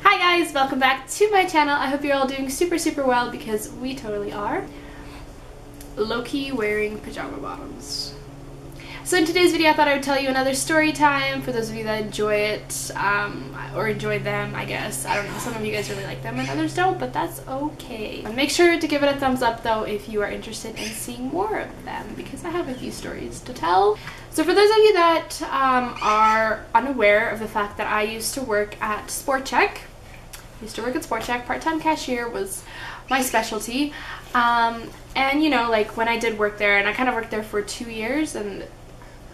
Hi guys, welcome back to my channel. I hope you're all doing super well because we totally are. Low-key wearing pajama bottoms. So in today's video I thought I would tell you another story time for those of you that enjoy it, or enjoy them, I guess. I don't know, some of you guys really like them and others don't, but that's okay. And make sure to give it a thumbs up though if you are interested in seeing more of them, because I have a few stories to tell. So for those of you that are unaware of the fact that I used to work at Sport Chek, part-time cashier was my specialty, and you know, like when I did work there, and I kind of worked there for 2 years and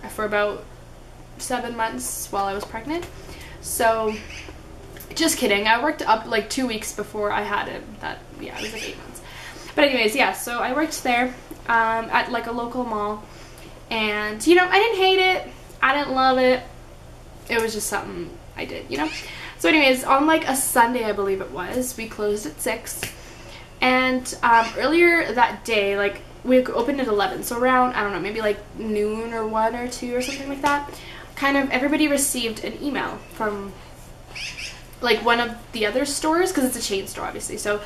for about 7 months while I was pregnant. So just kidding, I worked up like 2 weeks before I had it. Yeah, it was like 8 months. But anyways, yeah, so I worked there at like a local mall, and you know, I didn't hate it, I didn't love it, it was just something I did, you know. So anyways, on like a Sunday, I believe it was, we closed at 6, and earlier that day, like we opened at 11, so around, I don't know, maybe like noon or 1 or 2 or something like that, kind of everybody received an email from like one of the other stores, because it's a chain store obviously. So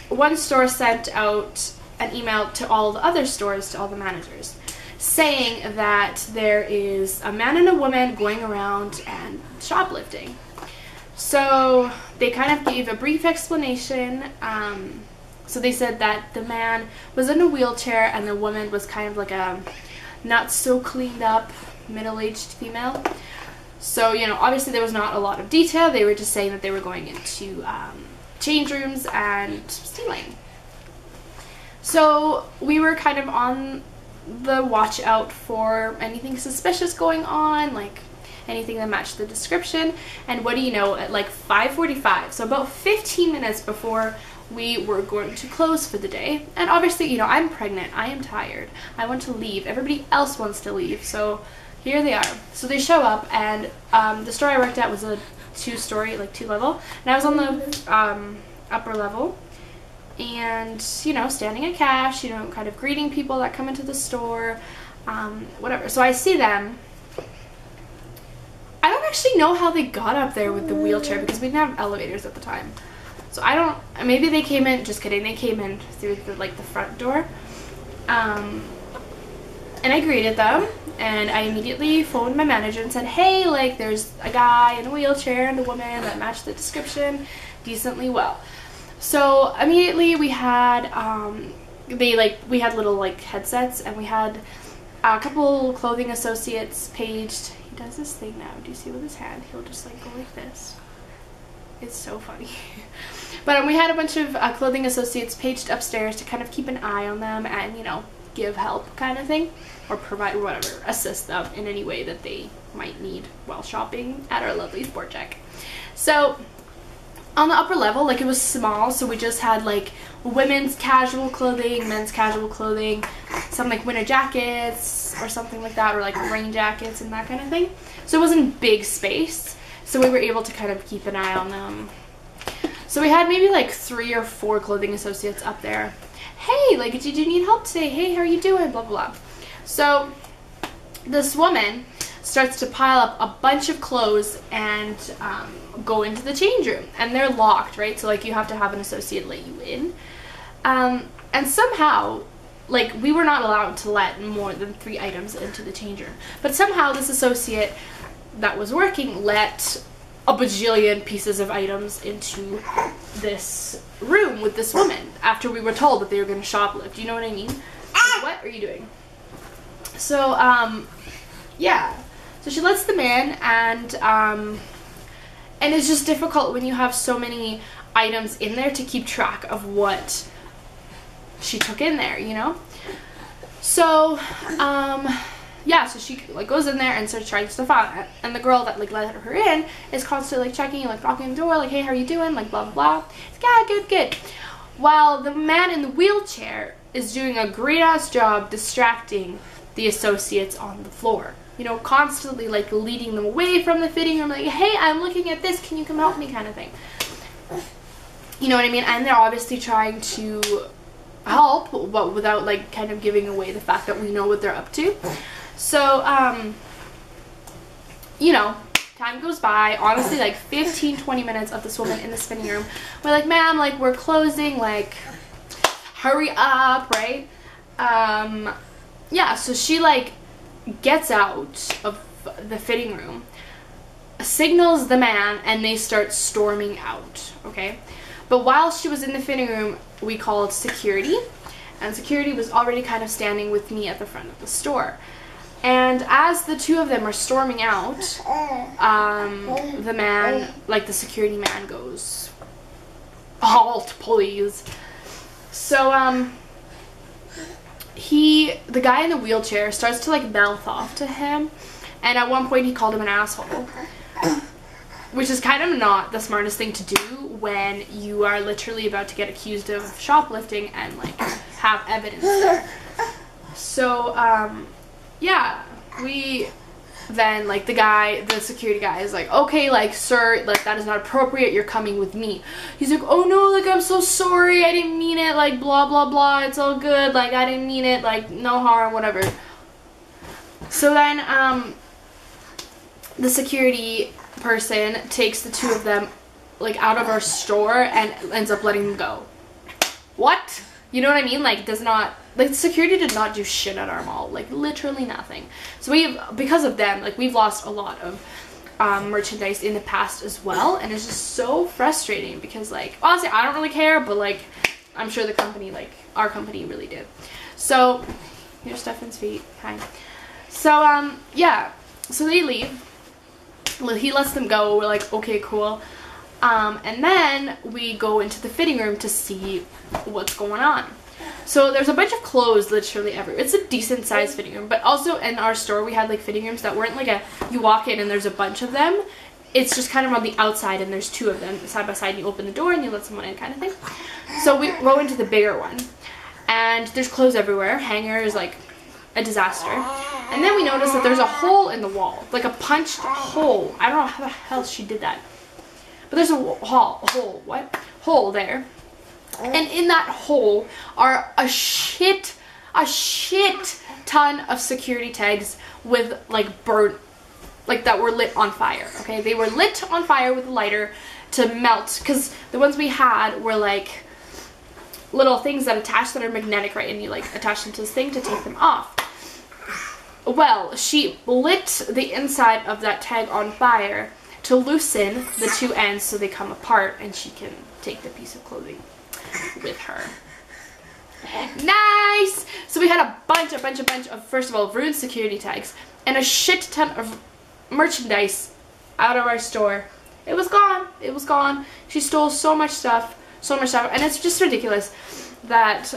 one store sent out an email to all the other stores, to all the managers, saying that there is a man and a woman going around and shoplifting. So they kind of gave a brief explanation. So they said that the man was in a wheelchair and the woman was kind of like a not so cleaned up middle-aged female. So, you know, obviously there was not a lot of detail. They were just saying that they were going into change rooms and stealing. So we were kind of on the watch out for anything suspicious going on, like anything that matched the description. And what do you know, at like 5:45, so about 15 minutes before we were going to close for the day, and obviously, you know, I'm pregnant, I am tired, I want to leave, everybody else wants to leave, so here they are. So they show up, and the store I worked at was a two-story, like two-level, and I was on the upper level, and you know, standing at cash, you know, kind of greeting people that come into the store, whatever. So I see them. I don't actually know how they got up there with the wheelchair because we didn't have elevators at the time. So I don't, maybe they came in, just kidding, they came in through the, like the front door. And I greeted them, and I immediately phoned my manager and said, hey, like there's a guy in a wheelchair and a woman that matched the description decently well. So immediately we had, we had little like headsets, and we had a couple clothing associates paged. He does this thing now, do you see with his hand? He'll just like go like this. It's so funny. But we had a bunch of clothing associates paged upstairs to kind of keep an eye on them and, you know, give help kind of thing, or provide whatever, assist them in any way that they might need while shopping at our lovely Sport Chek. So on the upper level, like it was small, so we just had like women's casual clothing, men's casual clothing, some like winter jackets or something like that, or like rain jackets and that kind of thing. So it wasn't big space, so we were able to kind of keep an eye on them. So we had maybe like 3 or 4 clothing associates up there. Hey, like, did you need help today? Hey, how are you doing? Blah, blah, blah. So this woman starts to pile up a bunch of clothes and go into the change room. And they're locked, right? So, like, you have to have an associate let you in. And somehow, like, we were not allowed to let more than 3 items into the change room. But somehow this associate that was working let a bajillion pieces of items into this room with this woman after we were told that they were going to shoplift. You know what I mean? Like, what are you doing? So, yeah. So she lets them in, and it's just difficult when you have so many items in there to keep track of what she took in there, you know? So, yeah, so she like goes in there and starts trying stuff out, and the girl that like let her in is constantly like checking, like knocking on the door, like, hey, how are you doing, like blah blah blah. It's like, yeah, good. While the man in the wheelchair is doing a great ass job distracting the associates on the floor, you know, constantly like leading them away from the fitting room, like, hey, I'm looking at this, can you come help me, kind of thing. You know what I mean? And they're obviously trying to help, but without like kind of giving away the fact that we know what they're up to. So, you know, Time goes by, honestly, like 15-20 minutes of this woman in this fitting room. We're like, ma'am, like, we're closing, like, hurry up, right? Yeah, so she, like, gets out of the fitting room, signals the man, and they start storming out, okay? But while she was in the fitting room, we called security, and security was already kind of standing with me at the front of the store. And as the two of them are storming out, the man, like the security man, goes, "Halt, please." So, the guy in the wheelchair starts to like mouth off to him, and at one point he called him an asshole, which is kind of not the smartest thing to do when you are literally about to get accused of shoplifting and like have evidence there. So, yeah, we then, like, the security guy is like, okay, like, sir, like, that is not appropriate, you're coming with me. He's like, oh no, like, I'm so sorry, I didn't mean it, like, blah blah blah, it's all good, like, I didn't mean it, like, no harm, whatever. So then the security person takes the two of them, like, out of our store and ends up letting them go. What? You know what I mean? Like, like, security did not do shit at our mall. Like, literally nothing. So because of them, like, we've lost a lot of merchandise in the past as well. And it's just so frustrating because, like, honestly, I don't really care, but, like, I'm sure the company, like, our company really did. So, here's Stefan's feet. Hi. So, yeah. So they leave. He lets them go. We're like, okay, cool. And then we go into the fitting room to see what's going on. So there's a bunch of clothes literally everywhere. It's a decent sized fitting room, but also in our store we had like fitting rooms that weren't like you walk in and there's a bunch of them. It's just kind of on the outside and there's two of them side by side, and you open the door and you let someone in, kind of thing. So we go into the bigger one and there's clothes everywhere, hangers, like a disaster. And then we notice that there's a hole in the wall, like a punched hole. I don't know how the hell she did that. But there's a hole there. And in that hole are a shit ton of security tags with like burnt, like that were lit on fire, okay? They were lit on fire with a lighter to melt, because the ones we had were like little things that attach that are magnetic, right? And you like attach them to this thing to take them off. Well, she lit the inside of that tag on fire to loosen the two ends so they come apart and she can take the piece of clothing with her. Nice! So we had a bunch of, first of all, ruined security tags and a shit ton of merchandise out of our store. It was gone. It was gone. She stole so much stuff, and it's just ridiculous that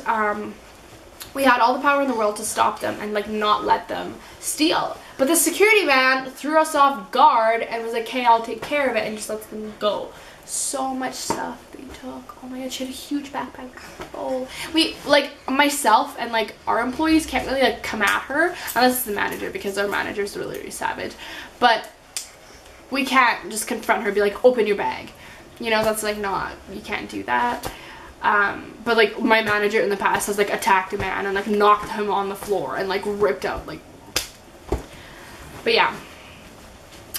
we had all the power in the world to stop them and like not let them steal. But the security man threw us off guard and was like, "Hey, I'll take care of it," and just let them go. So much stuff they took. Oh my god, she had a huge backpack. Oh, we, like, myself and like our employees can't really like come at her unless it's the manager, because our manager's really savage. But we can't just confront her and be like, "Open your bag." You know, that's like not, you can't do that. But like my manager in the past has like attacked a man and like knocked him on the floor and like ripped out like. But yeah.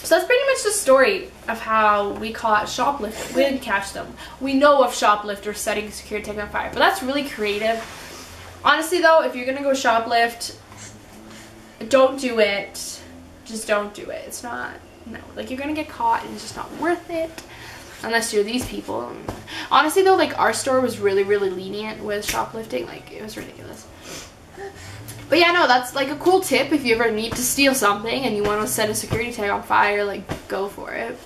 So that's pretty much the story of how we caught shoplifters. We didn't catch them. We know of shoplifters setting security tags on fire, but that's really creative. Honestly though, if you're gonna go shoplift, don't do it. Just don't do it. It's not, no, like you're gonna get caught and it's just not worth it unless you're these people. Honestly though, like our store was really lenient with shoplifting. Like it was ridiculous. But yeah, no, that's like a cool tip. If you ever need to steal something and you want to set a security tag on fire, like go for it.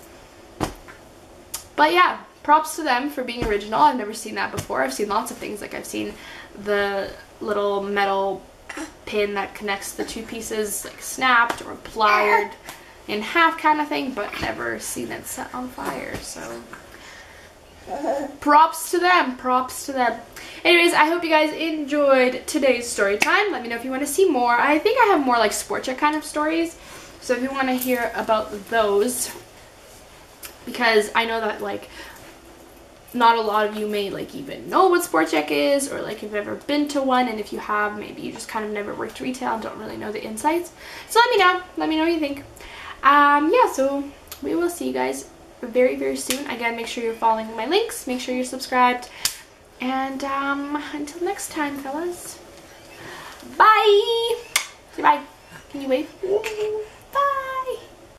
But yeah, props to them for being original. I've never seen that before. I've seen lots of things. Like I've seen the little metal pin that connects the two pieces like snapped or plied in half kind of thing, but never seen it set on fire. So props to them. Props to them. Anyways, I hope you guys enjoyed today's story time. Let me know if you want to see more. I think I have more like sport check kind of stories. So if you want to hear about those, because I know that like not a lot of you may like even know what sport check is, or like you've ever been to one, and if you have, maybe you just kind of never worked retail and don't really know the insights. So let me know what you think. Yeah, so we will see you guys very, very soon. Again, make sure you're following my links. Make sure you're subscribed. And until next time, fellas. Bye. Say bye. Can you wave?